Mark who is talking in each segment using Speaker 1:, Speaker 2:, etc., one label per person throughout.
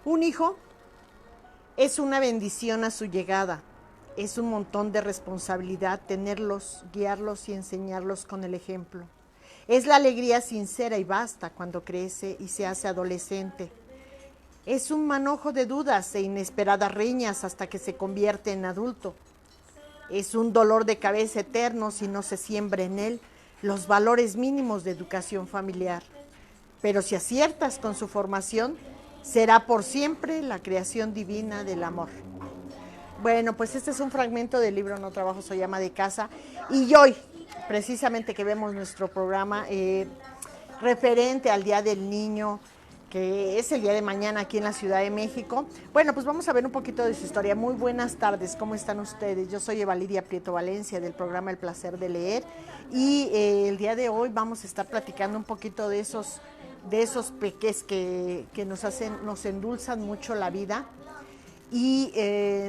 Speaker 1: Un hijo es una bendición a su llegada. Es un montón de responsabilidad tenerlos, guiarlos y enseñarlos con el ejemplo. Es la alegría sincera y basta cuando crece y se hace adolescente. Es un manojo de dudas e inesperadas riñas hasta que se convierte en adulto. Es un dolor de cabeza eterno si no se siembra en él los valores mínimos de educación familiar. Pero si aciertas con su formación, será por siempre la creación divina del amor. Bueno, pues este es un fragmento del libro No trabajo, soy ama de casa. Y hoy, precisamente que vemos nuestro programa referente al Día del Niño, que es el día de mañana aquí en la Ciudad de México. Bueno, pues vamos a ver un poquito de su historia. Muy buenas tardes, ¿cómo están ustedes? Yo soy Eva Lidia Prieto Valencia del programa El Placer de Leer y el día de hoy vamos a estar platicando un poquito de esos peques que nos endulzan mucho la vida y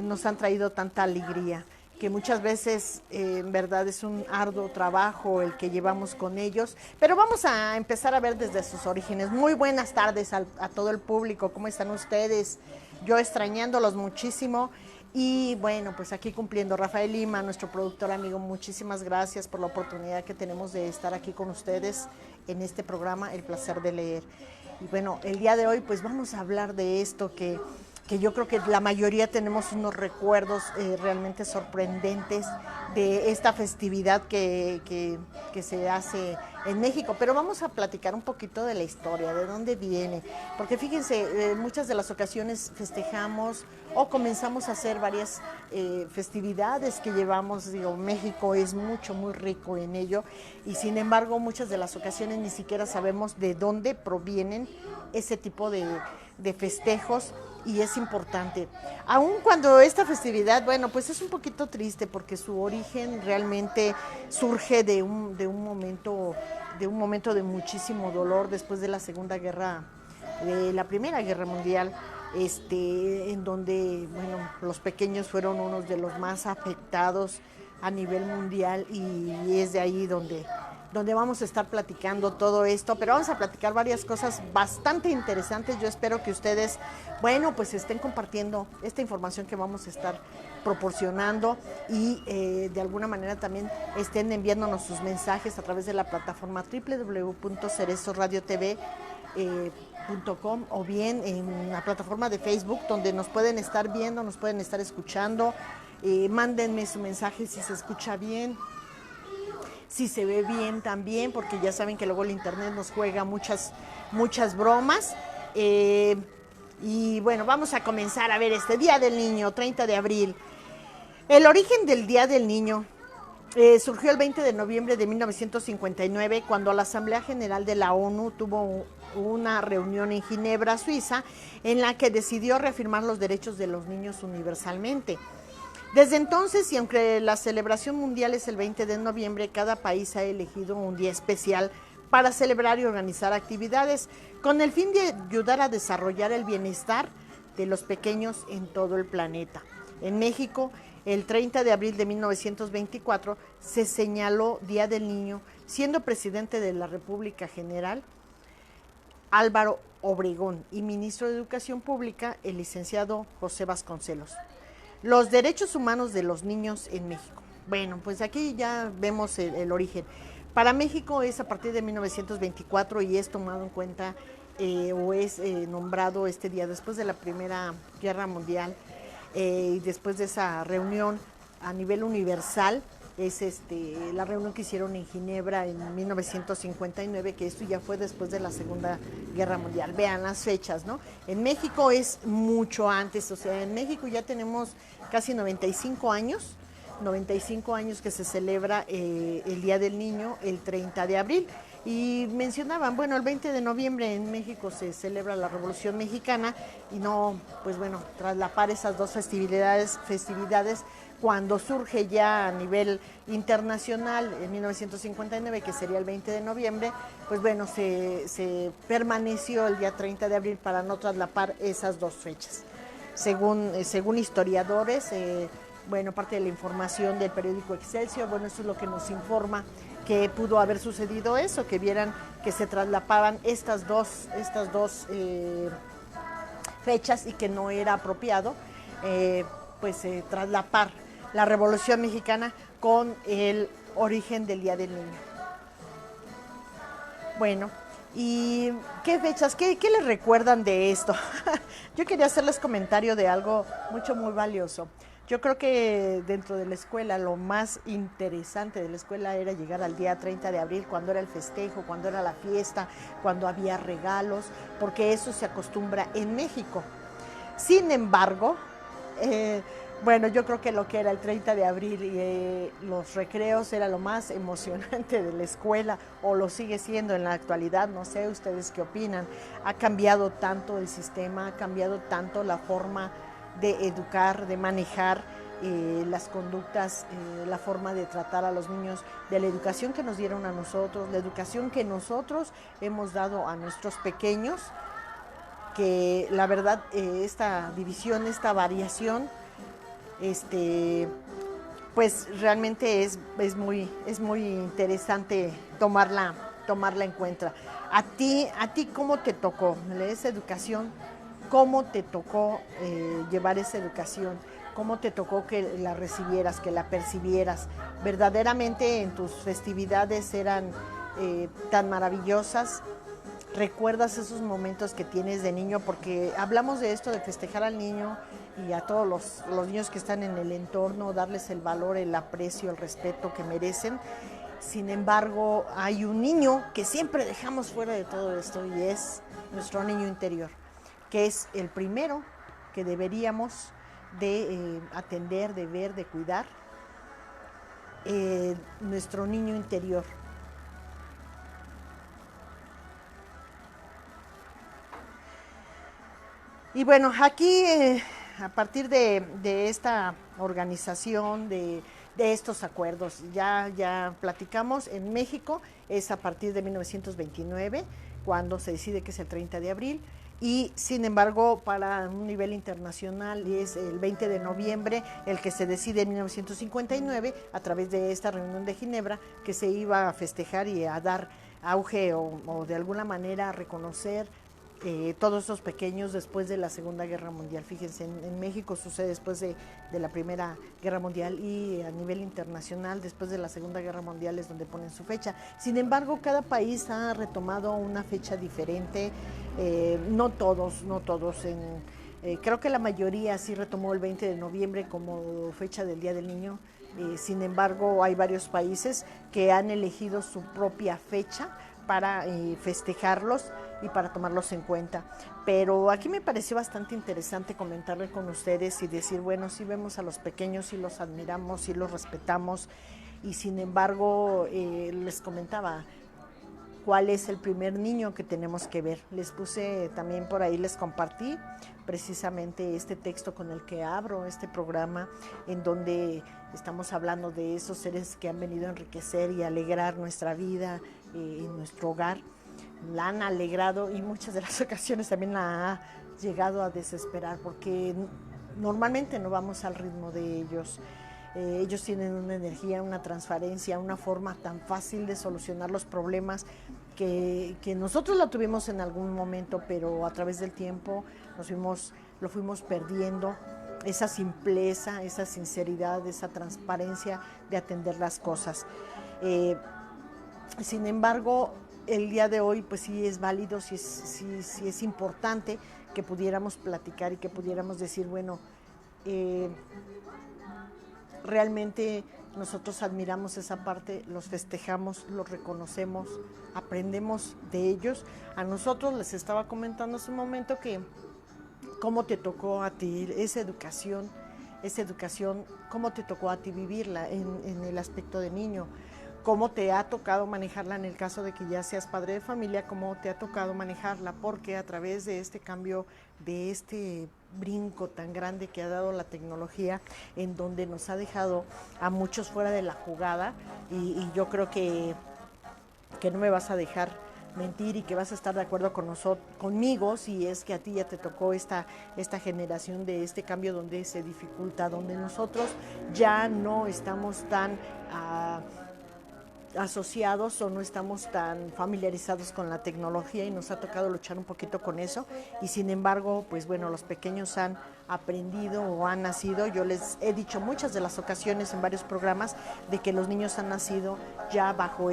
Speaker 1: nos han traído tanta alegría, que muchas veces en verdad es un arduo trabajo el que llevamos con ellos, pero vamos a empezar a ver desde sus orígenes. Muy buenas tardes a todo el público, ¿cómo están ustedes? Yo extrañándolos muchísimo y bueno, pues aquí cumpliendo. Rafael Lima, nuestro productor amigo, muchísimas gracias por la oportunidad que tenemos de estar aquí con ustedes en este programa El Placer de Leer. Y bueno, el día de hoy pues vamos a hablar de esto que yo creo que la mayoría tenemos unos recuerdos realmente sorprendentes de esta festividad que se hace en México. Pero vamos a platicar un poquito de la historia, de dónde viene. Porque fíjense, muchas de las ocasiones festejamos o comenzamos a hacer varias festividades que llevamos. Digo, México es muy rico en ello. Y sin embargo, muchas de las ocasiones ni siquiera sabemos de dónde provienen ese tipo de festejos. Y es importante, aun cuando esta festividad, bueno, pues es un poquito triste porque su origen realmente surge de un momento de muchísimo dolor después de la la Primera Guerra Mundial, en donde, bueno, los pequeños fueron unos de los más afectados a nivel mundial y es de ahí donde vamos a estar platicando todo esto, pero vamos a platicar varias cosas bastante interesantes. Yo espero que ustedes, bueno, pues estén compartiendo esta información que vamos a estar proporcionando y de alguna manera también estén enviándonos sus mensajes a través de la plataforma www.cerezoradiotv.com o bien en la plataforma de Facebook, donde nos pueden estar viendo, nos pueden estar escuchando. Mándenme su mensaje si se escucha bien, si se ve bien también, porque ya saben que luego el internet nos juega muchas bromas. Y bueno, vamos a comenzar a ver este Día del Niño, 30 de abril. El origen del Día del Niño surgió el 20 de noviembre de 1959, cuando la Asamblea General de la ONU tuvo una reunión en Ginebra, Suiza, en la que decidió reafirmar los derechos de los niños universalmente. Desde entonces, y aunque la celebración mundial es el 20 de noviembre, cada país ha elegido un día especial para celebrar y organizar actividades con el fin de ayudar a desarrollar el bienestar de los pequeños en todo el planeta. En México, el 30 de abril de 1924 se señaló Día del Niño, siendo presidente de la República General Álvaro Obregón y ministro de Educación Pública el licenciado José Vasconcelos. Los derechos humanos de los niños en México. Bueno, pues aquí ya vemos el origen. Para México es a partir de 1924 y es tomado en cuenta o es nombrado este día después de la Primera Guerra Mundial y después de esa reunión a nivel universal. Es la reunión que hicieron en Ginebra en 1959, que esto ya fue después de la Segunda Guerra Mundial. Vean las fechas, ¿no? En México es mucho antes, o sea, en México ya tenemos casi 95 años que se celebra el Día del Niño, el 30 de abril. Y mencionaban, bueno, el 20 de noviembre en México se celebra la Revolución Mexicana y no, pues bueno, traslapar esas dos festividades cuando surge ya a nivel internacional en 1959, que sería el 20 de noviembre, pues bueno, se permaneció el día 30 de abril para no traslapar esas dos fechas. Según historiadores, bueno, parte de la información del periódico Excelsior, bueno, eso es lo que nos informa que pudo haber sucedido eso, que vieran que se traslapaban estas dos fechas y que no era apropiado traslapar la Revolución Mexicana con el origen del Día del Niño. Bueno, ¿y qué fechas, qué les recuerdan de esto? Yo quería hacerles comentario de algo muy valioso. Yo creo que dentro de la escuela lo más interesante de la escuela era llegar al día 30 de abril, cuando era el festejo, cuando era la fiesta, cuando había regalos, porque eso se acostumbra en México. Sin embargo, yo creo que lo que era el 30 de abril y los recreos era lo más emocionante de la escuela, o lo sigue siendo en la actualidad, no sé ustedes qué opinan. Ha cambiado tanto el sistema, ha cambiado tanto la forma de educar, de manejar las conductas, la forma de tratar a los niños, de la educación que nos dieron a nosotros, la educación que nosotros hemos dado a nuestros pequeños, que la verdad esta división, esta variación, pues realmente es muy interesante tomarla en cuenta. A ti ¿cómo te tocó esa educación? ¿Cómo te tocó llevar esa educación? ¿Cómo te tocó que la recibieras, que la percibieras? ¿Verdaderamente en tus festividades eran tan maravillosas? ¿Recuerdas esos momentos que tienes de niño? Porque hablamos de esto, de festejar al niño y a todos los niños que están en el entorno, darles el valor, el aprecio, el respeto que merecen. Sin embargo, hay un niño que siempre dejamos fuera de todo esto, y es nuestro niño interior, que es el primero que deberíamos de atender, de ver, de cuidar, nuestro niño interior. Y bueno, aquí a partir de esta organización, de estos acuerdos, ya platicamos, en México es a partir de 1929, cuando se decide que es el 30 de abril, y sin embargo para un nivel internacional es el 20 de noviembre el que se decide en 1959, a través de esta reunión de Ginebra, que se iba a festejar y a dar auge o de alguna manera a reconocer todos esos pequeños después de la Segunda Guerra Mundial. Fíjense, en México sucede después de la Primera Guerra Mundial, y a nivel internacional después de la Segunda Guerra Mundial es donde ponen su fecha. Sin embargo, cada país ha retomado una fecha diferente, no todos. Creo que la mayoría sí retomó el 20 de noviembre como fecha del Día del Niño. Sin embargo, hay varios países que han elegido su propia fecha para festejarlos y para tomarlos en cuenta. Pero aquí me pareció bastante interesante comentarle con ustedes y decir, bueno, sí vemos a los pequeños, sí los admiramos, sí los respetamos, y sin embargo les comentaba cuál es el primer niño que tenemos que ver. Les puse también por ahí, les compartí precisamente este texto con el que abro este programa, en donde estamos hablando de esos seres que han venido a enriquecer y alegrar nuestra vida en nuestro hogar. La han alegrado y muchas de las ocasiones también la ha llegado a desesperar, porque normalmente no vamos al ritmo de ellos. Ellos tienen una energía, una transparencia, una forma tan fácil de solucionar los problemas que nosotros la tuvimos en algún momento, pero a través del tiempo lo fuimos perdiendo. Esa simpleza, esa sinceridad, esa transparencia de atender las cosas. Sin embargo, el día de hoy pues sí es válido, sí es importante que pudiéramos platicar y que pudiéramos decir, bueno, realmente nosotros admiramos esa parte, los festejamos, los reconocemos, aprendemos de ellos. A nosotros les estaba comentando hace un momento que cómo te tocó a ti esa educación, cómo te tocó a ti vivirla en el aspecto de niño, cómo te ha tocado manejarla en el caso de que ya seas padre de familia, cómo te ha tocado manejarla, porque a través de este cambio, de este brinco tan grande que ha dado la tecnología, en donde nos ha dejado a muchos fuera de la jugada, y yo creo que no me vas a dejar mentir y que vas a estar de acuerdo conmigo si es que a ti ya te tocó esta generación de este cambio donde se dificulta, donde nosotros ya no estamos tan asociados o no estamos tan familiarizados con la tecnología y nos ha tocado luchar un poquito con eso y sin embargo, pues bueno, los pequeños han aprendido o han nacido, yo les he dicho muchas de las ocasiones en varios programas de que los niños han nacido ya bajo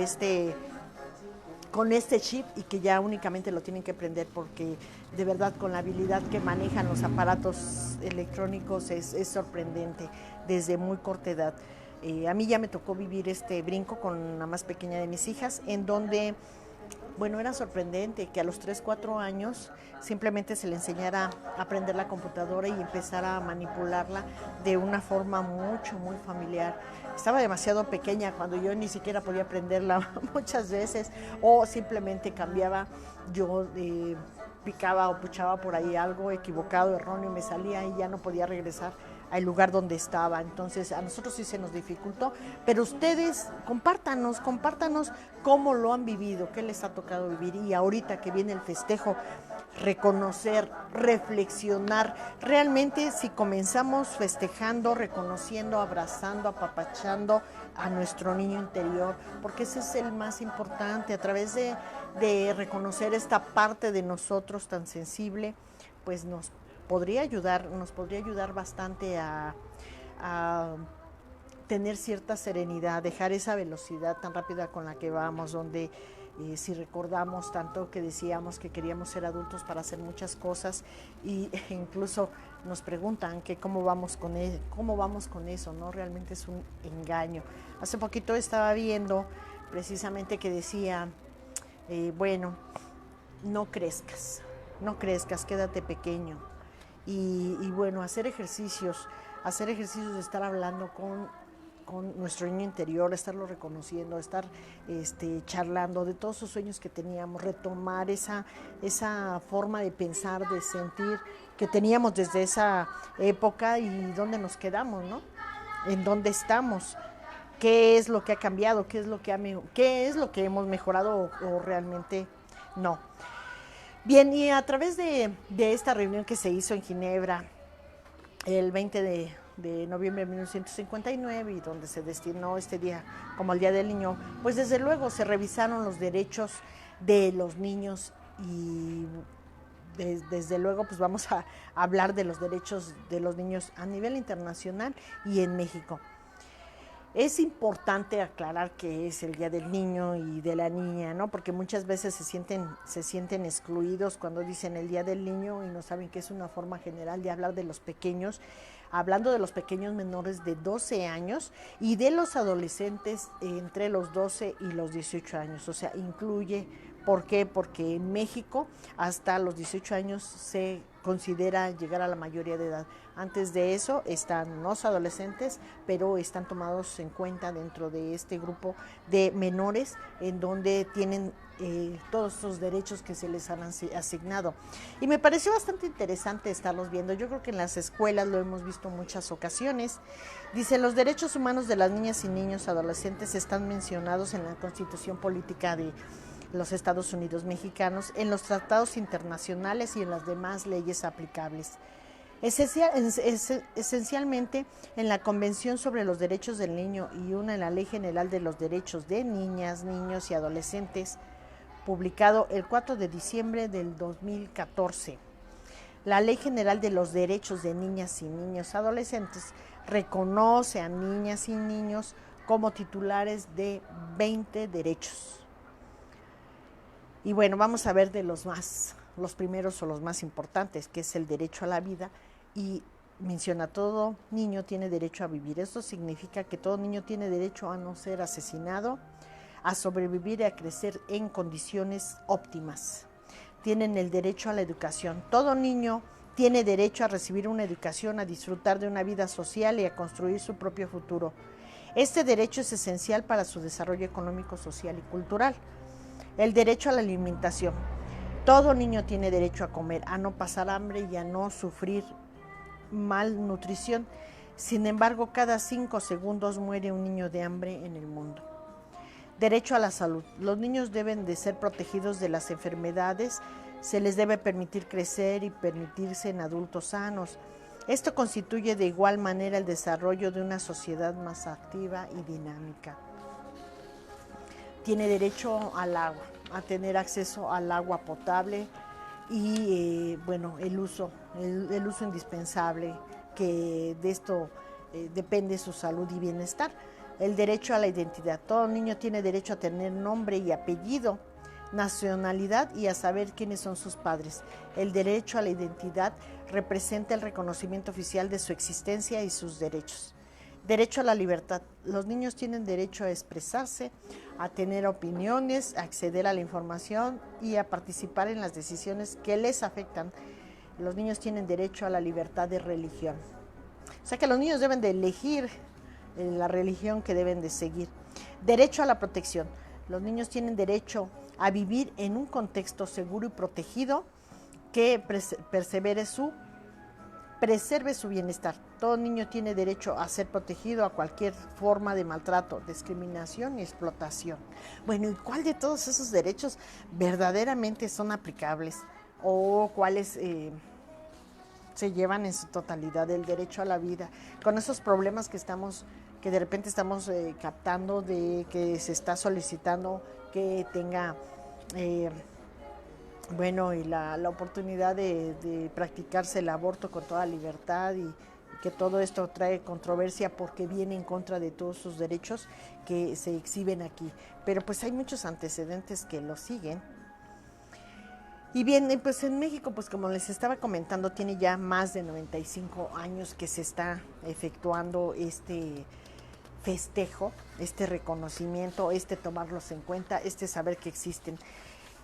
Speaker 1: con este chip y que ya únicamente lo tienen que aprender porque de verdad con la habilidad que manejan los aparatos electrónicos es sorprendente desde muy corta edad. A mí ya me tocó vivir este brinco con la más pequeña de mis hijas, en donde, bueno, era sorprendente que a los 3, 4 años simplemente se le enseñara a aprender la computadora y empezar a manipularla de una forma muy familiar. Estaba demasiado pequeña cuando yo ni siquiera podía aprenderla muchas veces o simplemente cambiaba, yo picaba o puchaba por ahí algo equivocado, erróneo, y me salía y ya no podía regresar al lugar donde estaba. Entonces a nosotros sí se nos dificultó, pero ustedes compártanos cómo lo han vivido, qué les ha tocado vivir y ahorita que viene el festejo, reconocer, reflexionar. Realmente si comenzamos festejando, reconociendo, abrazando, apapachando a nuestro niño interior, porque ese es el más importante, a través de reconocer esta parte de nosotros tan sensible, pues nos podría ayudar bastante a tener cierta serenidad, dejar esa velocidad tan rápida con la que vamos, donde si recordamos tanto que decíamos que queríamos ser adultos para hacer muchas cosas y incluso nos preguntan que cómo vamos con eso, ¿no? Realmente es un engaño. Hace poquito estaba viendo precisamente que decía, bueno, no crezcas, quédate pequeño. Y bueno, hacer ejercicios de estar hablando con nuestro niño interior, estarlo reconociendo, estar charlando de todos esos sueños que teníamos, retomar esa forma de pensar, de sentir que teníamos desde esa época y dónde nos quedamos, ¿no? En dónde estamos, qué es lo que ha cambiado, qué es lo que hemos mejorado o realmente no. Bien, y a través de esta reunión que se hizo en Ginebra el 20 de noviembre de 1959 y donde se destinó este día como el Día del Niño, pues desde luego se revisaron los derechos de los niños y desde luego pues vamos a hablar de los derechos de los niños a nivel internacional y en México. Es importante aclarar que es el Día del Niño y de la Niña, ¿no? Porque muchas veces se sienten excluidos cuando dicen el Día del Niño y no saben que es una forma general de hablar de los pequeños, hablando de los pequeños menores de 12 años y de los adolescentes entre los 12 y los 18 años. O sea, incluye, ¿por qué? Porque en México hasta los 18 años se considera llegar a la mayoría de edad. Antes de eso están los adolescentes, pero están tomados en cuenta dentro de este grupo de menores en donde tienen todos estos derechos que se les han asignado. Y me pareció bastante interesante estarlos viendo. Yo creo que en las escuelas lo hemos visto en muchas ocasiones. Dice, los derechos humanos de las niñas y niños adolescentes están mencionados en la Constitución Política de los Estados Unidos Mexicanos, en los tratados internacionales y en las demás leyes aplicables. Esencialmente en la Convención sobre los Derechos del Niño y una en la Ley General de los Derechos de Niñas, Niños y Adolescentes, publicado el 4 de diciembre del 2014. La Ley General de los Derechos de Niñas y Niños Adolescentes reconoce a niñas y niños como titulares de 20 derechos. Y bueno, vamos a ver de los primeros o los más importantes, que es el derecho a la vida, y menciona todo niño tiene derecho a vivir. Esto significa que todo niño tiene derecho a no ser asesinado, a sobrevivir y a crecer en condiciones óptimas. Tienen el derecho a la educación. Todo niño tiene derecho a recibir una educación, a disfrutar de una vida social y a construir su propio futuro. Este derecho es esencial para su desarrollo económico, social y cultural. El derecho a la alimentación. Todo niño tiene derecho a comer, a no pasar hambre y a no sufrir malnutrición. Sin embargo, cada 5 segundos muere un niño de hambre en el mundo. Derecho a la salud. Los niños deben de ser protegidos de las enfermedades, se les debe permitir crecer y permitirse en adultos sanos. Esto constituye de igual manera el desarrollo de una sociedad más activa y dinámica. tiene derecho al agua, a tener acceso al agua potable y bueno, el uso indispensable, que de esto depende su salud y bienestar. El derecho a la identidad. Todo niño tiene derecho a tener nombre y apellido, nacionalidad y a saber quiénes son sus padres. El derecho a la identidad representa el reconocimiento oficial de su existencia y sus derechos. Derecho a la libertad. Los niños tienen derecho a expresarse, a tener opiniones, a acceder a la información y a participar en las decisiones que les afectan. Los niños tienen derecho a la libertad de religión. O sea que los niños deben de elegir la religión que deben de seguir. Derecho a la protección. Los niños tienen derecho a vivir en un contexto seguro y protegido que preserve su bienestar. Todo niño tiene derecho a ser protegido a cualquier forma de maltrato, discriminación y explotación. Bueno, ¿y cuál de todos esos derechos verdaderamente son aplicables? ¿O cuáles se llevan en su totalidad? El derecho a la vida, con esos problemas que de repente estamos captando, de que se está solicitando que tenga bueno, y la oportunidad de practicarse el aborto con toda libertad, y que todo esto trae controversia porque viene en contra de todos sus derechos que se exhiben aquí. Pero pues hay muchos antecedentes que lo siguen. Y bien, pues en México, pues como les estaba comentando, tiene ya más de 95 años que se está efectuando este festejo, este reconocimiento, este tomarlos en cuenta, este saber que existen.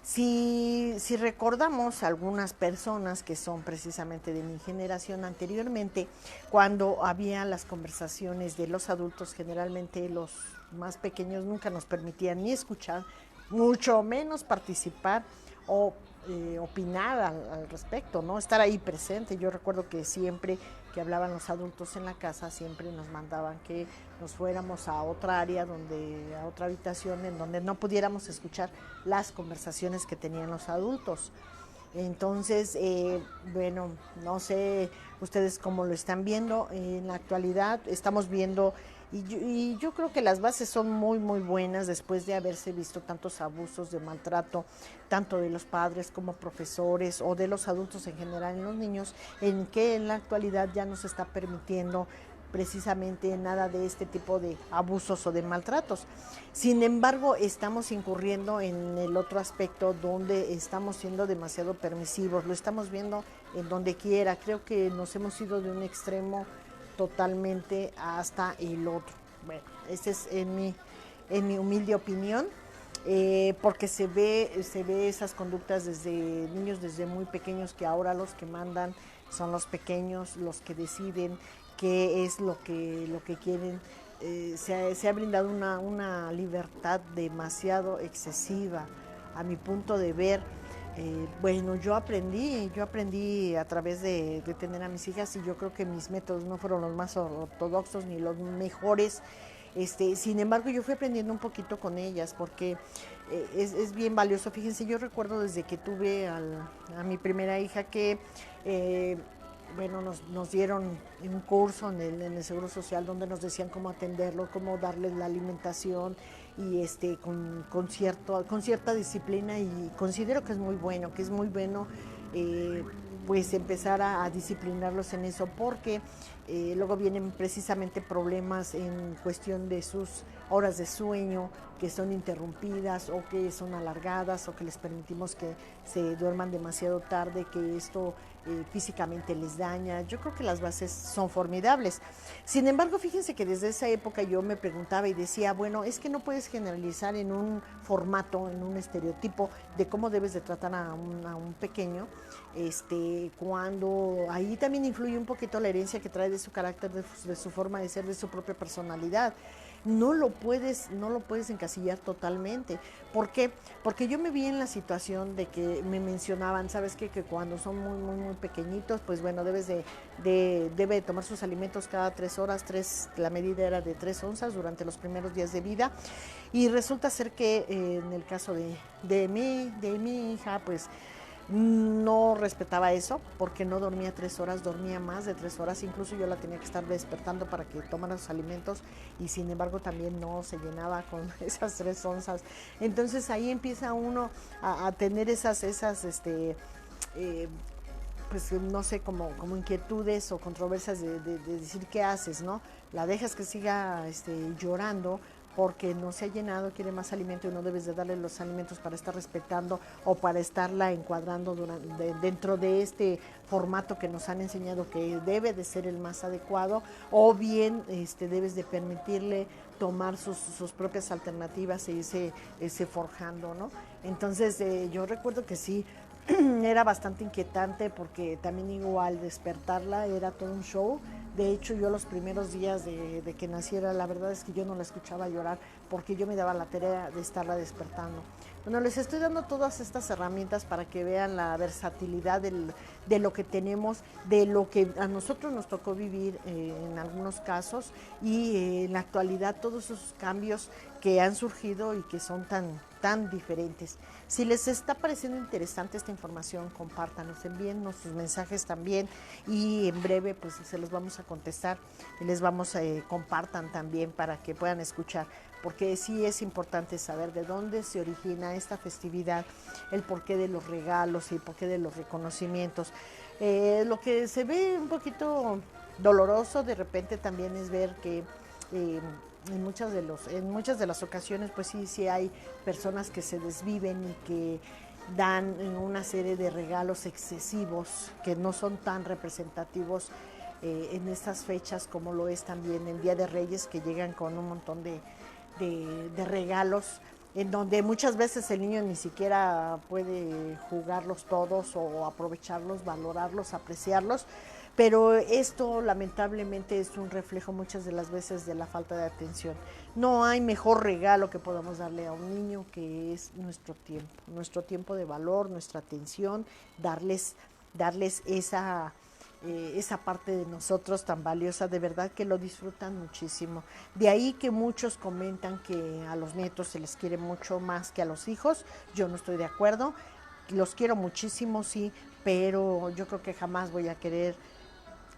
Speaker 1: Si recordamos algunas personas que son precisamente de mi generación anteriormente, cuando había las conversaciones de los adultos, generalmente los más pequeños nunca nos permitían ni escuchar, mucho menos participar o opinar al respecto, ¿no? Estar ahí presente. Yo recuerdo que siempre que hablaban los adultos en la casa, siempre nos mandaban que nos fuéramos a otra área, a otra habitación, en donde no pudiéramos escuchar las conversaciones que tenían los adultos. Entonces, bueno, no sé ustedes cómo lo están viendo. En la actualidad estamos viendo, y yo creo que las bases son muy, muy buenas después de haberse visto tantos abusos de maltrato, tanto de los padres como profesores o de los adultos en general en los niños, en que en la actualidad ya no se está permitiendo precisamente nada de este tipo de abusos o de maltratos. Sin embargo, estamos incurriendo en el otro aspecto donde estamos siendo demasiado permisivos, lo estamos viendo en donde quiera. Creo que nos hemos ido de un extremo totalmente hasta el otro. Bueno, esta es en mi humilde opinión, porque se ve esas conductas desde niños, desde muy pequeños, que ahora los que mandan son los pequeños, los que deciden qué es lo que quieren. Se ha brindado una libertad demasiado excesiva a mi punto de ver. Bueno, yo aprendí a través de tener a mis hijas, y yo creo que mis métodos no fueron los más ortodoxos ni los mejores. Sin embargo, yo fui aprendiendo un poquito con ellas, porque es bien valioso. Fíjense, yo recuerdo desde que tuve a mi primera hija que bueno, nos dieron un curso en el Seguro Social, donde nos decían cómo atenderlo, cómo darles la alimentación, y con cierta disciplina, y considero que es muy bueno, pues empezar a disciplinarlos en eso, porque luego vienen precisamente problemas en cuestión de sus horas de sueño, que son interrumpidas o que son alargadas, o que les permitimos que se duerman demasiado tarde, que esto físicamente les daña. Yo creo que las bases son formidables. Sin embargo, fíjense que desde esa época yo me preguntaba y decía, bueno, es que no puedes generalizar en un formato, en un estereotipo de cómo debes de tratar a un pequeño, cuando ahí también influye un poquito la herencia que trae de su carácter, de su forma de ser, de su propia personalidad. No lo puedes encasillar totalmente. ¿Por qué? Porque yo me vi en la situación de que me mencionaban, ¿sabes qué? Que cuando son muy, muy, muy pequeñitos, pues bueno, debe tomar sus alimentos cada 3 horas, la medida era de 3 onzas durante los primeros días de vida. Y resulta ser que en el caso de mi hija, pues no respetaba eso porque no dormía 3 horas, dormía más de 3 horas, incluso yo la tenía que estar despertando para que tomara los alimentos y sin embargo también no se llenaba con esas 3 onzas. Entonces ahí empieza uno a tener eh, pues no sé, como inquietudes o controversias de decir qué haces, ¿no? La dejas que siga llorando porque no se ha llenado, quiere más alimento y no debes de darle los alimentos para estar respetando o para estarla encuadrando dentro de este formato que nos han enseñado que debe de ser el más adecuado, o bien debes de permitirle tomar sus propias alternativas e irse forjando, ¿no? Entonces yo recuerdo que sí, era bastante inquietante porque también igual despertarla era todo un show. De hecho, yo los primeros días de que naciera, la verdad es que yo no la escuchaba llorar porque yo me daba la tarea de estarla despertando. Bueno, les estoy dando todas estas herramientas para que vean la versatilidad de lo que tenemos, de lo que a nosotros nos tocó vivir en algunos casos y en la actualidad todos esos cambios que han surgido y que son tan diferentes. Si les está pareciendo interesante esta información, compártanos, envíennos sus mensajes también y en breve pues se los vamos a contestar y les vamos a compartan también para que puedan escuchar, porque sí es importante saber de dónde se origina esta festividad, el porqué de los regalos y el porqué de los reconocimientos. Lo que se ve un poquito doloroso de repente también es ver que eh, en muchas de las ocasiones pues sí hay personas que se desviven y que dan una serie de regalos excesivos que no son tan representativos en estas fechas, como lo es también el Día de Reyes, que llegan con un montón de regalos en donde muchas veces el niño ni siquiera puede jugarlos todos o aprovecharlos, valorarlos, apreciarlos, pero esto lamentablemente es un reflejo muchas de las veces de la falta de atención. No hay mejor regalo que podamos darle a un niño que es nuestro tiempo de valor, nuestra atención, darles esa parte de nosotros tan valiosa, de verdad que lo disfrutan muchísimo. De ahí que muchos comentan que a los nietos se les quiere mucho más que a los hijos. Yo no estoy de acuerdo, los quiero muchísimo, sí, pero yo creo que jamás voy a querer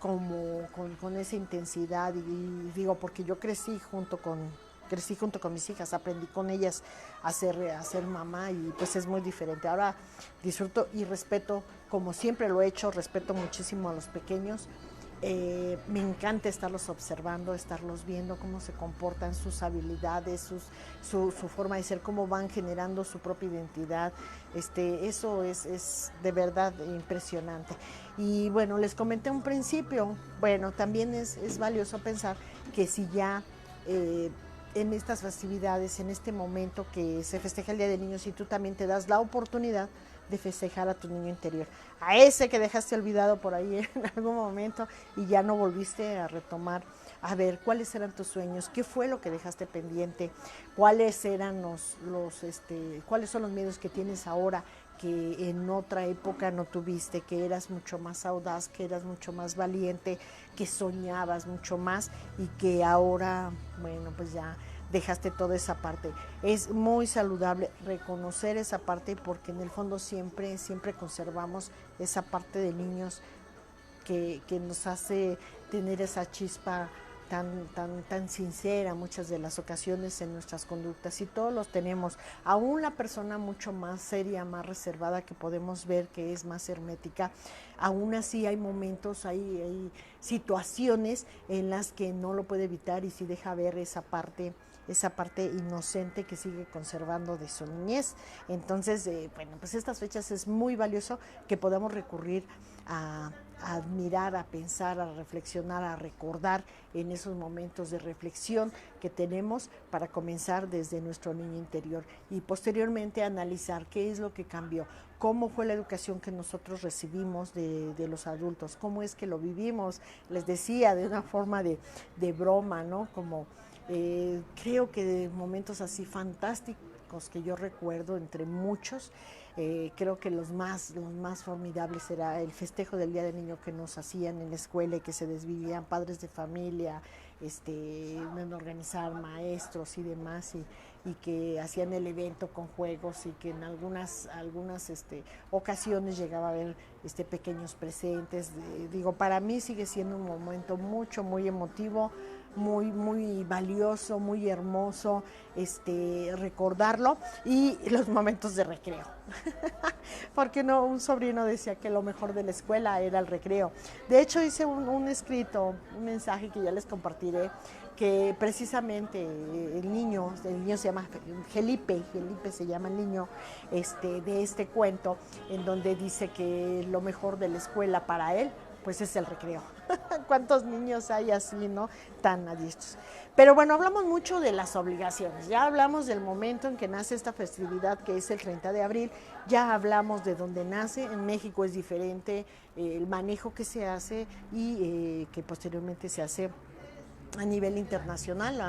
Speaker 1: como con esa intensidad y digo porque yo crecí junto con mis hijas, aprendí con ellas a ser mamá y pues es muy diferente. Ahora disfruto y respeto, como siempre lo he hecho, respeto muchísimo a los pequeños. Me encanta estarlos observando, estarlos viendo cómo se comportan, sus habilidades, su forma de ser, cómo van generando su propia identidad. Eso es de verdad impresionante. Y bueno, les comenté un principio, bueno, también es valioso pensar que si ya en estas festividades, en este momento que se festeja el Día del Niño, si tú también te das la oportunidad de festejar a tu niño interior, a ese que dejaste olvidado por ahí en algún momento y ya no volviste a retomar, a ver cuáles eran tus sueños, qué fue lo que dejaste pendiente, cuáles eran cuáles son los miedos que tienes ahora que en otra época no tuviste, que eras mucho más audaz, que eras mucho más valiente, que soñabas mucho más y que ahora, bueno, pues ya dejaste toda esa parte. Es muy saludable reconocer esa parte porque en el fondo siempre conservamos esa parte de niños que nos hace tener esa chispa tan sincera muchas de las ocasiones en nuestras conductas y todos los tenemos. Aún la persona mucho más seria, más reservada que podemos ver que es más hermética, aún así hay momentos, hay situaciones en las que no lo puede evitar y sí deja ver esa parte inocente que sigue conservando de su niñez. Entonces, bueno, pues estas fechas es muy valioso que podamos recurrir a admirar, a pensar, a reflexionar, a recordar en esos momentos de reflexión que tenemos para comenzar desde nuestro niño interior y posteriormente analizar qué es lo que cambió, cómo fue la educación que nosotros recibimos de los adultos, cómo es que lo vivimos, les decía, de una forma de broma, ¿no? Como creo que de momentos así fantásticos que yo recuerdo entre muchos, creo que los más formidables era el festejo del Día del Niño que nos hacían en la escuela y que se desvivían padres de familia, en organizar maestros y demás y que hacían el evento con juegos y que en algunas ocasiones llegaba a haber pequeños presentes. Digo, para mí sigue siendo un momento muy emotivo, muy valioso, muy hermoso, recordarlo, y los momentos de recreo. Porque no, un sobrino decía que lo mejor de la escuela era el recreo. De hecho, hice un escrito, un mensaje que ya les compartiré, que precisamente el niño se llama Felipe se llama el niño de este cuento, en donde dice que lo mejor de la escuela para él pues es el recreo. ¿Cuántos niños hay así, no? Tan adiestros. Pero bueno, hablamos mucho de las obligaciones. Ya hablamos del momento en que nace esta festividad, que es el 30 de abril. Ya hablamos de dónde nace. En México es diferente el manejo que se hace y que posteriormente se hace a nivel internacional.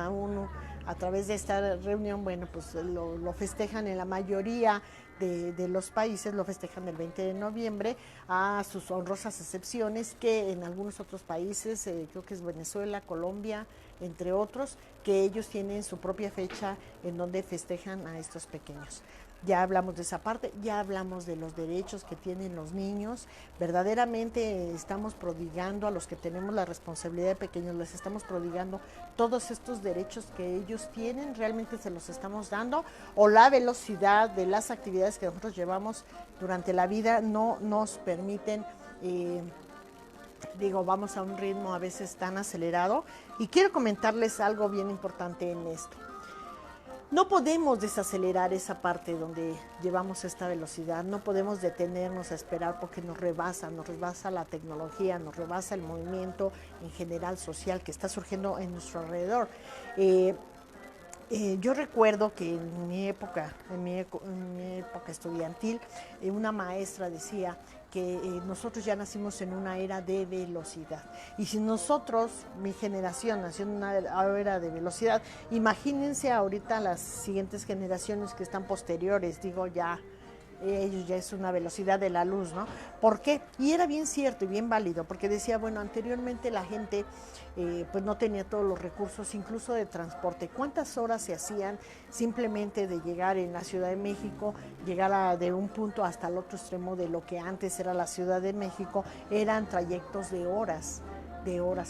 Speaker 1: A través de esta reunión, bueno, pues lo festejan en la mayoría de los países, lo festejan el 20 de noviembre, a sus honrosas excepciones que en algunos otros países, creo que es Venezuela, Colombia, entre otros, que ellos tienen su propia fecha en donde festejan a estos pequeños. Ya hablamos de esa parte, ya hablamos de los derechos que tienen los niños. Verdaderamente estamos prodigando a los que tenemos la responsabilidad de pequeños, les estamos prodigando todos estos derechos que ellos tienen, realmente se los estamos dando, o la velocidad de las actividades que nosotros llevamos durante la vida no nos permiten, vamos a un ritmo a veces tan acelerado. Y quiero comentarles algo bien importante en esto. No podemos desacelerar esa parte donde llevamos esta velocidad, no podemos detenernos a esperar porque nos rebasa la tecnología, nos rebasa el movimiento en general social que está surgiendo en nuestro alrededor. Yo recuerdo que en mi época estudiantil, una maestra decía que nosotros ya nacimos en una era de velocidad. Y si nosotros, mi generación, nació en una era de velocidad, imagínense ahorita las siguientes generaciones que están posteriores, ellos ya es una velocidad de la luz, ¿no? ¿Por qué? Y era bien cierto y bien válido, porque decía, bueno, anteriormente la gente pues no tenía todos los recursos, incluso de transporte. ¿Cuántas horas se hacían simplemente de llegar en la Ciudad de México, llegar de un punto hasta el otro extremo de lo que antes era la Ciudad de México? Eran trayectos de horas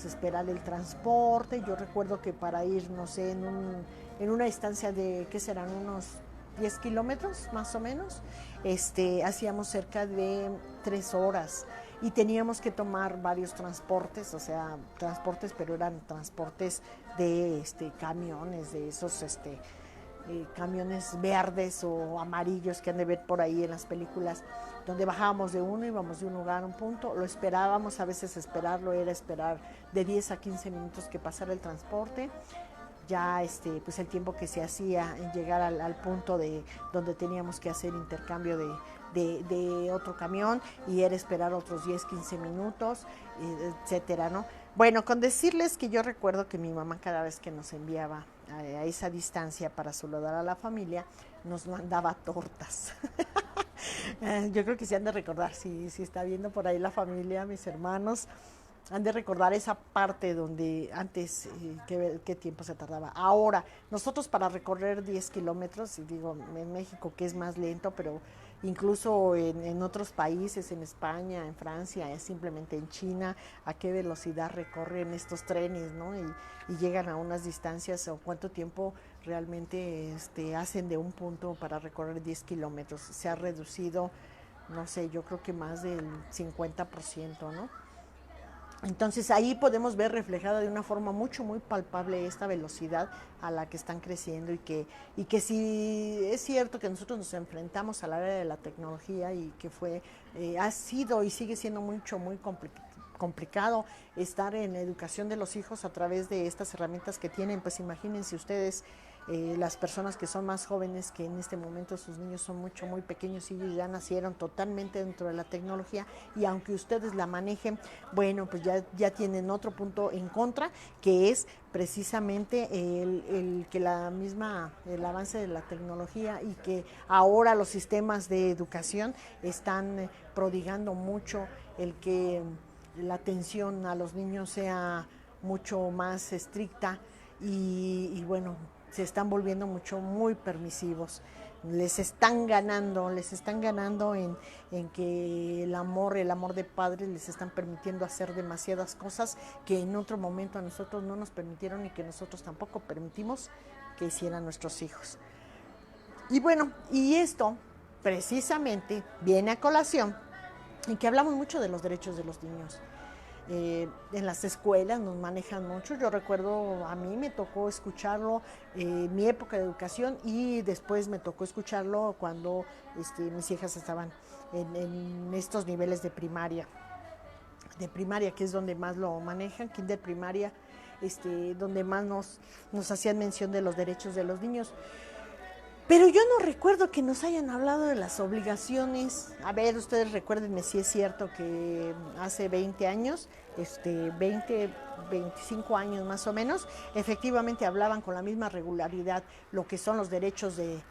Speaker 1: esperar el transporte. Yo recuerdo que para ir, no sé, en una distancia de, ¿qué serán? Unos 10 kilómetros más o menos, hacíamos cerca de 3 horas y teníamos que tomar varios transportes, pero eran transportes de camiones, de esos camiones verdes o amarillos que han de ver por ahí en las películas, donde bajábamos de uno, íbamos de un lugar a un punto, lo esperábamos, a veces esperarlo era esperar de 10 a 15 minutos que pasara el transporte. Ya pues el tiempo que se hacía en llegar al punto de donde teníamos que hacer intercambio de otro camión, y era esperar otros 10, 15 minutos, etcétera, ¿no? Bueno, con decirles que yo recuerdo que mi mamá, cada vez que nos enviaba a esa distancia para saludar a la familia, nos mandaba tortas. Yo creo que se han de recordar, si está viendo por ahí la familia, mis hermanos, han de recordar esa parte donde antes, qué tiempo se tardaba. Ahora, nosotros para recorrer 10 kilómetros, en México que es más lento, pero incluso en otros países, en España, en Francia, simplemente en China, a qué velocidad recorren estos trenes, ¿no? Y llegan a unas distancias, o cuánto tiempo realmente hacen de un punto para recorrer 10 kilómetros. Se ha reducido, no sé, yo creo que más del 50%, ¿no? Entonces ahí podemos ver reflejada de una forma muy palpable esta velocidad a la que están creciendo, y que si es cierto que nosotros nos enfrentamos a la era de la tecnología y que ha sido y sigue siendo muy complicado estar en la educación de los hijos a través de estas herramientas que tienen, pues imagínense ustedes, las personas que son más jóvenes, que en este momento sus niños son muy pequeños y ellos ya nacieron totalmente dentro de la tecnología, y aunque ustedes la manejen, bueno, pues ya tienen otro punto en contra, que es precisamente el que el avance de la tecnología, y que ahora los sistemas de educación están prodigando mucho el que la atención a los niños sea mucho más estricta, y bueno, se están volviendo muy permisivos. Les están ganando en que el amor de padres les están permitiendo hacer demasiadas cosas que en otro momento a nosotros no nos permitieron y que nosotros tampoco permitimos que hicieran nuestros hijos. Y bueno, y esto precisamente viene a colación en que hablamos mucho de los derechos de los niños. En las escuelas nos manejan mucho. Yo recuerdo, a mí me tocó escucharlo en mi época de educación y después me tocó escucharlo cuando mis hijas estaban en estos niveles de primaria, que es donde más lo manejan, kinder, primaria, donde más nos hacían mención de los derechos de los niños. Pero yo no recuerdo que nos hayan hablado de las obligaciones. A ver, ustedes recuérdenme si es cierto que hace 20 años, 25 años más o menos, efectivamente hablaban con la misma regularidad lo que son los derechos de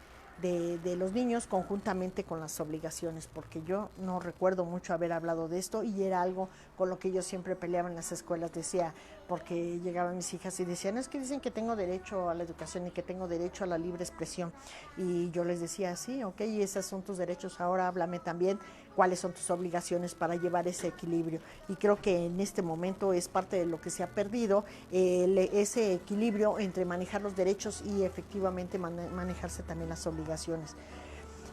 Speaker 1: los niños conjuntamente con las obligaciones, porque yo no recuerdo mucho haber hablado de esto y era algo con lo que yo siempre peleaba en las escuelas. Decía, porque llegaban mis hijas y decían, es que dicen que tengo derecho a la educación y que tengo derecho a la libre expresión, y yo les decía, sí, ok, esos son tus derechos, ahora háblame también cuáles son tus obligaciones para llevar ese equilibrio. Y creo que en este momento es parte de lo que se ha perdido, ese equilibrio entre manejar los derechos y efectivamente manejarse también las obligaciones.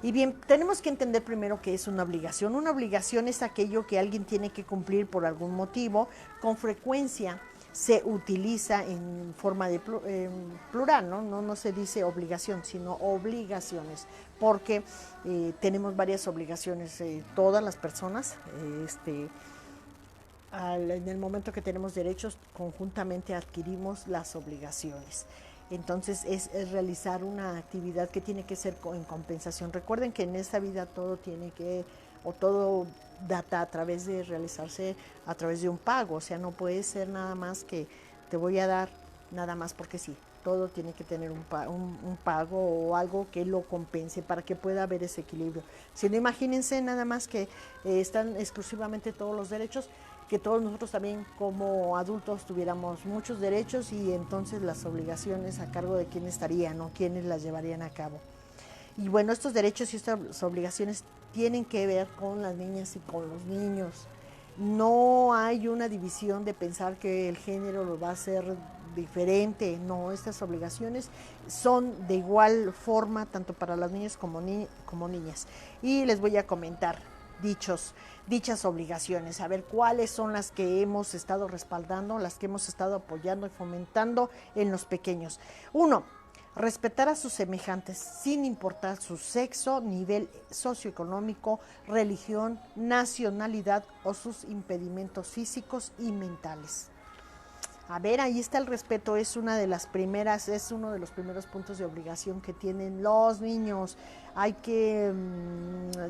Speaker 1: Y bien, tenemos que entender primero qué es una obligación. Una obligación es aquello que alguien tiene que cumplir por algún motivo. Con frecuencia se utiliza en forma de plural, ¿no? No se dice obligación, sino obligaciones, porque tenemos varias obligaciones, todas las personas, en el momento que tenemos derechos, conjuntamente adquirimos las obligaciones. Entonces es realizar una actividad que tiene que ser en compensación. Recuerden que en esta vida todo data a través de realizarse a través de un pago. O sea, no puede ser nada más que te voy a dar nada más porque sí. Todo tiene que tener un pago o algo que lo compense para que pueda haber ese equilibrio. Si no, imagínense nada más que están exclusivamente todos los derechos, que todos nosotros también como adultos tuviéramos muchos derechos y entonces las obligaciones a cargo de quién estarían o quiénes las llevarían a cabo. Y bueno, estos derechos y estas obligaciones tienen que ver con las niñas y con los niños. No hay una división de pensar que el género lo va a hacer diferente. No, estas obligaciones son de igual forma tanto para las niñas como niñas. Y les voy a comentar dichas obligaciones, a ver cuáles son las que hemos estado respaldando, las que hemos estado apoyando y fomentando en los pequeños. 1. Respetar a sus semejantes sin importar su sexo, nivel socioeconómico, religión, nacionalidad o sus impedimentos físicos y mentales. A ver, ahí está el respeto, es uno de los primeros puntos de obligación que tienen los niños. Hay que,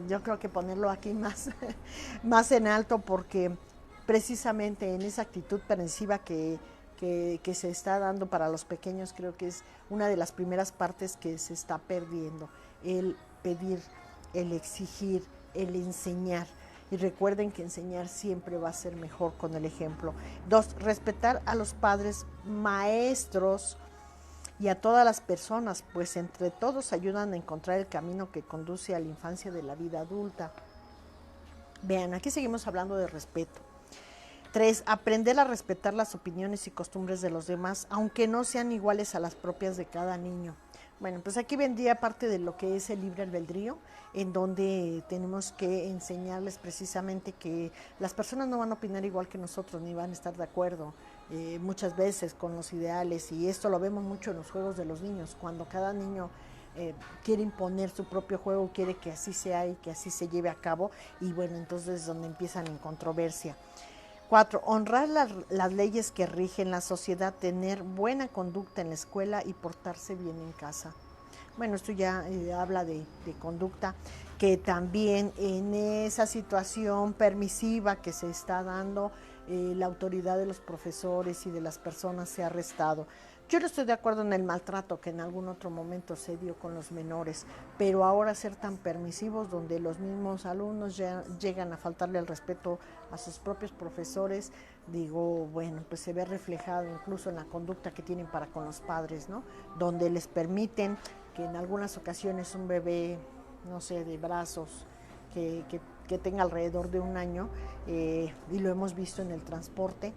Speaker 1: yo creo que ponerlo aquí más en alto, porque precisamente en esa actitud permisiva que se está dando para los pequeños, creo que es una de las primeras partes que se está perdiendo, el pedir, el exigir, el enseñar. Y recuerden que enseñar siempre va a ser mejor con el ejemplo. 2, respetar a los padres, maestros y a todas las personas, pues entre todos ayudan a encontrar el camino que conduce a la infancia de la vida adulta. Vean, aquí seguimos hablando de respeto. 3, aprender a respetar las opiniones y costumbres de los demás, aunque no sean iguales a las propias de cada niño. Bueno, pues aquí vendría parte de lo que es el libre albedrío, en donde tenemos que enseñarles precisamente que las personas no van a opinar igual que nosotros, ni van a estar de acuerdo muchas veces con los ideales, y esto lo vemos mucho en los juegos de los niños, cuando cada niño quiere imponer su propio juego, quiere que así sea y que así se lleve a cabo, y bueno, entonces es donde empiezan en controversia. 4, honrar las leyes que rigen la sociedad, tener buena conducta en la escuela y portarse bien en casa. Bueno, esto ya habla de conducta, que también en esa situación permisiva que se está dando, la autoridad de los profesores y de las personas se ha restado. Yo no estoy de acuerdo en el maltrato que en algún otro momento se dio con los menores, pero ahora ser tan permisivos donde los mismos alumnos ya llegan a faltarle el respeto a sus propios profesores, digo, bueno, pues se ve reflejado incluso en la conducta que tienen para con los padres, ¿no? Donde les permiten que en algunas ocasiones un bebé, no sé, de brazos, que tenga alrededor de un año, y lo hemos visto en el transporte,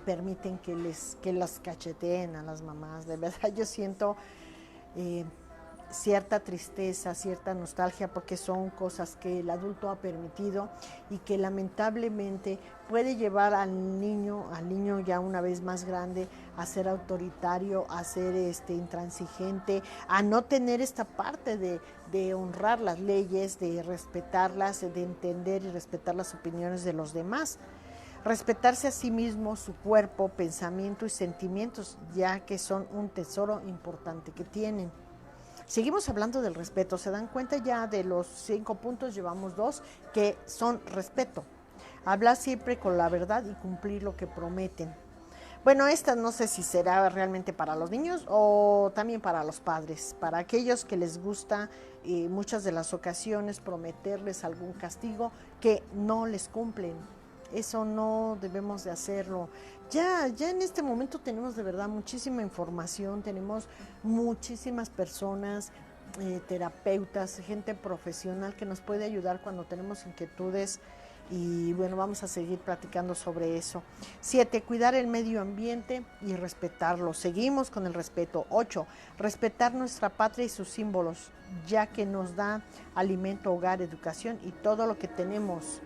Speaker 1: permiten que las cacheteen a las mamás. De verdad yo siento eh, cierta tristeza, cierta nostalgia, porque son cosas que el adulto ha permitido y que lamentablemente puede llevar al niño ya una vez más grande, a ser autoritario, a ser intransigente, a no tener esta parte de honrar las leyes, de respetarlas, de entender y respetar las opiniones de los demás. Respetarse a sí mismo, su cuerpo, pensamiento y sentimientos, ya que son un tesoro importante que tienen. Seguimos hablando del respeto. ¿Se dan cuenta? Ya de los 5 puntos llevamos 2 que son respeto. Hablar siempre con la verdad y cumplir lo que prometen. Bueno, esta no sé si será realmente para los niños o también para los padres, para aquellos que les gusta muchas de las ocasiones prometerles algún castigo que no les cumplen. Eso no debemos de hacerlo. Ya en este momento tenemos de verdad muchísima información, tenemos muchísimas personas, terapeutas, gente profesional que nos puede ayudar cuando tenemos inquietudes, y bueno, vamos a seguir platicando sobre eso. 7, cuidar el medio ambiente y respetarlo. Seguimos con el respeto. 8, respetar nuestra patria y sus símbolos, ya que nos da alimento, hogar, educación y todo lo que tenemos.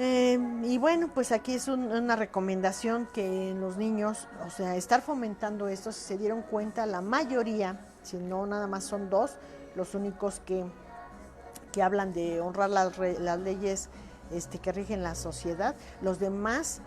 Speaker 1: Y bueno, pues aquí es una recomendación que en los niños, o sea, estar fomentando esto. Si se dieron cuenta, la mayoría, si no nada más son 2, los únicos que hablan de honrar las leyes que rigen la sociedad. Los demás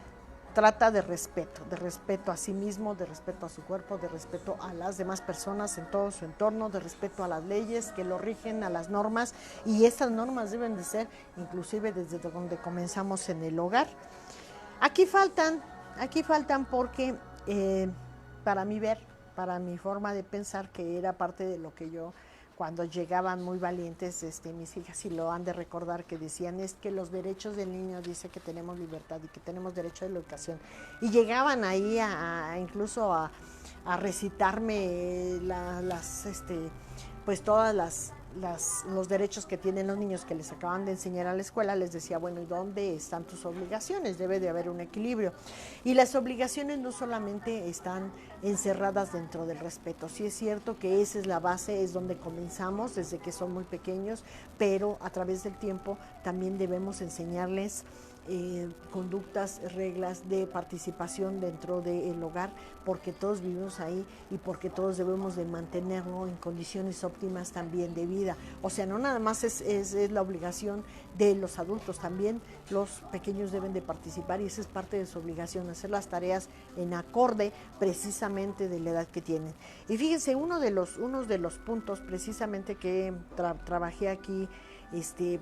Speaker 1: trata de respeto a sí mismo, de respeto a su cuerpo, de respeto a las demás personas en todo su entorno, de respeto a las leyes que lo rigen, a las normas, y estas normas deben de ser inclusive desde donde comenzamos en el hogar. Aquí faltan porque para mi ver, para mi forma de pensar, que era parte de lo que yo, cuando llegaban muy valientes, mis hijas, y lo han de recordar, que decían, es que los derechos del niño dice que tenemos libertad y que tenemos derecho a la educación, y llegaban ahí incluso a recitarme pues todas los derechos que tienen los niños que les acaban de enseñar a la escuela. Les decía, bueno, ¿y dónde están tus obligaciones? Debe de haber un equilibrio. Y las obligaciones no solamente están encerradas dentro del respeto. Sí es cierto que esa es la base, es donde comenzamos desde que son muy pequeños, pero a través del tiempo también debemos enseñarles conductas, reglas de participación dentro del hogar, porque todos vivimos ahí y porque todos debemos de mantenerlo en condiciones óptimas también de vida. O sea, no nada más es la obligación de los adultos, también los pequeños deben de participar, y esa es parte de su obligación, hacer las tareas en acorde precisamente de la edad que tienen. Y fíjense, uno de los puntos precisamente que trabajé aquí,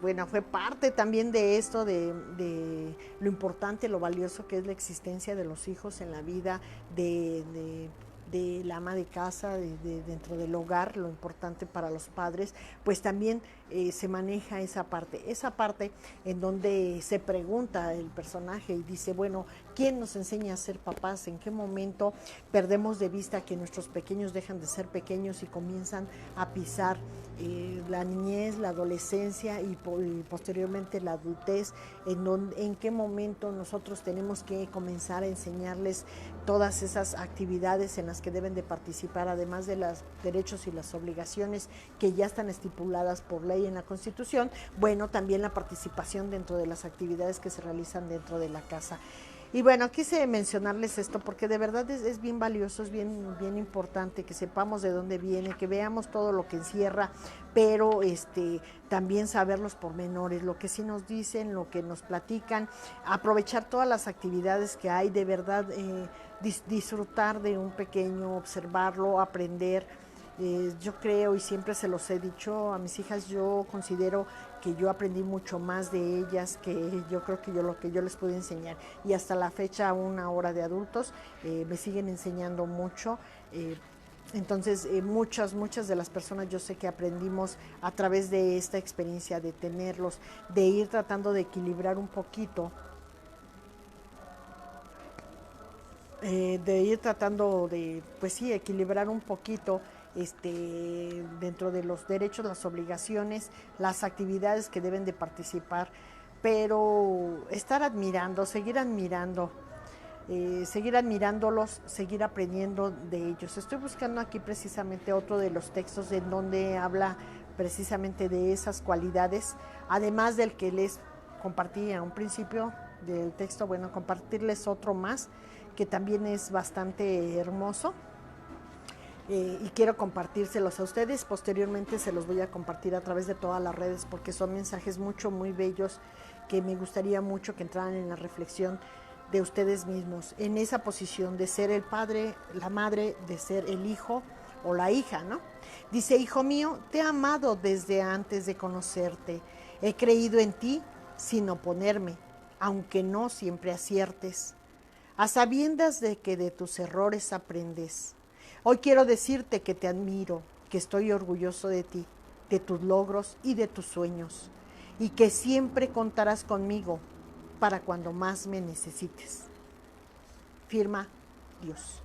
Speaker 1: bueno, fue parte también de esto, de lo importante, lo valioso que es la existencia de los hijos en la vida de la ama de casa, dentro del hogar, lo importante para los padres. Pues también se maneja esa parte en donde se pregunta el personaje y dice, bueno, ¿quién nos enseña a ser papás? ¿En qué momento perdemos de vista que nuestros pequeños dejan de ser pequeños y comienzan a pisar la niñez, la adolescencia y posteriormente la adultez? ¿En qué momento nosotros tenemos que comenzar a enseñarles todas esas actividades en las que deben de participar, además de los derechos y las obligaciones que ya están estipuladas por ley en la Constitución? Bueno, también la participación dentro de las actividades que se realizan dentro de la casa. Y bueno, quise mencionarles esto porque de verdad es bien valioso, es bien importante que sepamos de dónde viene, que veamos todo lo que encierra, pero también saber los pormenores, lo que sí nos dicen, lo que nos platican, aprovechar todas las actividades que hay, de verdad disfrutar de un pequeño, observarlo, aprender. Yo creo y siempre se los he dicho a mis hijas, yo considero que yo aprendí mucho más de ellas que yo creo que yo lo que yo les pude enseñar. Y hasta la fecha, aún ahora de adultos, me siguen enseñando mucho. Entonces, muchas de las personas yo sé que aprendimos a través de esta experiencia de tenerlos, de ir tratando de equilibrar un poquito, de ir tratando de, pues sí, equilibrar un poquito dentro de los derechos, las obligaciones, las actividades que deben de participar, pero estar admirando, seguir admirándolos, seguir aprendiendo de ellos. Estoy buscando aquí precisamente otro de los textos en donde habla precisamente de esas cualidades, además del que les compartí a un principio del texto, bueno, compartirles otro más que también es bastante hermoso. Y quiero compartírselos a ustedes. Posteriormente se los voy a compartir a través de todas las redes porque son mensajes muy bellos que me gustaría mucho que entraran en la reflexión de ustedes mismos, en esa posición de ser el padre, la madre, de ser el hijo o la hija, ¿no? Dice: hijo mío, te he amado desde antes de conocerte, he creído en ti sin oponerme, aunque no siempre aciertes, a sabiendas de que de tus errores aprendes. Hoy quiero decirte que te admiro, que estoy orgulloso de ti, de tus logros y de tus sueños, y que siempre contarás conmigo para cuando más me necesites. Firma Dios.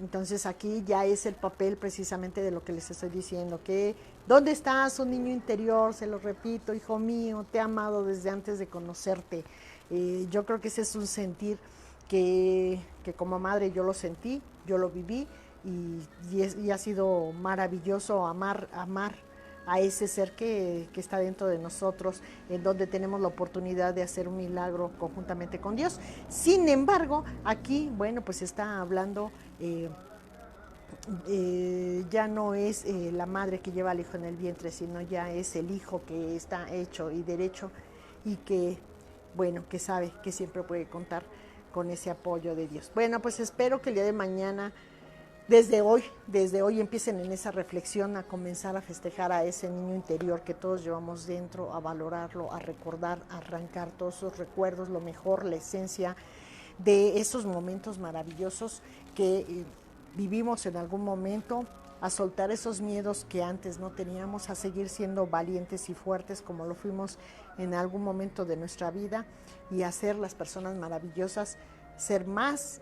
Speaker 1: Entonces aquí ya es el papel precisamente de lo que les estoy diciendo, que ¿dónde estás, un niño interior? Se lo repito, hijo mío, te he amado desde antes de conocerte. Yo creo que ese es un sentir que como madre yo lo sentí, yo lo viví y ha sido maravilloso amar a ese ser que está dentro de nosotros, en donde tenemos la oportunidad de hacer un milagro conjuntamente con Dios. Sin embargo, aquí, bueno, pues está hablando, ya no es la madre que lleva al hijo en el vientre, sino ya es el hijo que está hecho y derecho y que, bueno, que sabe que siempre puede contar con ese apoyo de Dios. Bueno, pues espero que el día de mañana, desde hoy empiecen en esa reflexión a comenzar a festejar a ese niño interior que todos llevamos dentro, a valorarlo, a recordar, a arrancar todos esos recuerdos, lo mejor, la esencia de esos momentos maravillosos que vivimos en algún momento, a soltar esos miedos que antes no teníamos, a seguir siendo valientes y fuertes como lo fuimos en algún momento de nuestra vida y a ser las personas maravillosas, ser más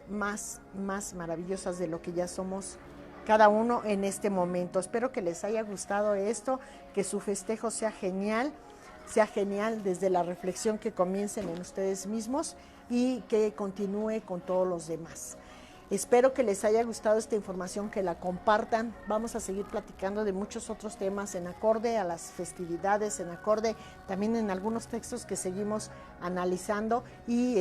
Speaker 1: maravillosas de lo que ya somos cada uno en este momento. Espero que les haya gustado esto, que su festejo sea genial desde la reflexión que comiencen en ustedes mismos y que continúe con todos los demás. Espero que les haya gustado esta información, que la compartan. Vamos a seguir platicando de muchos otros temas en acorde a las festividades, en acorde también en algunos textos que seguimos analizando y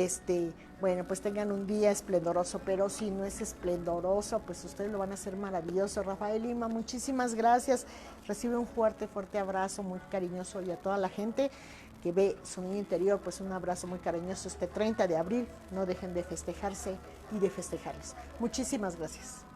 Speaker 1: bueno, pues tengan un día esplendoroso, pero si no es esplendoroso, pues ustedes lo van a hacer maravilloso. Rafael Lima, muchísimas gracias. Recibe un fuerte abrazo muy cariñoso y a toda la gente que ve su niño interior, pues un abrazo muy cariñoso este 30 de abril. No dejen de festejarse y de festejarles. Muchísimas gracias.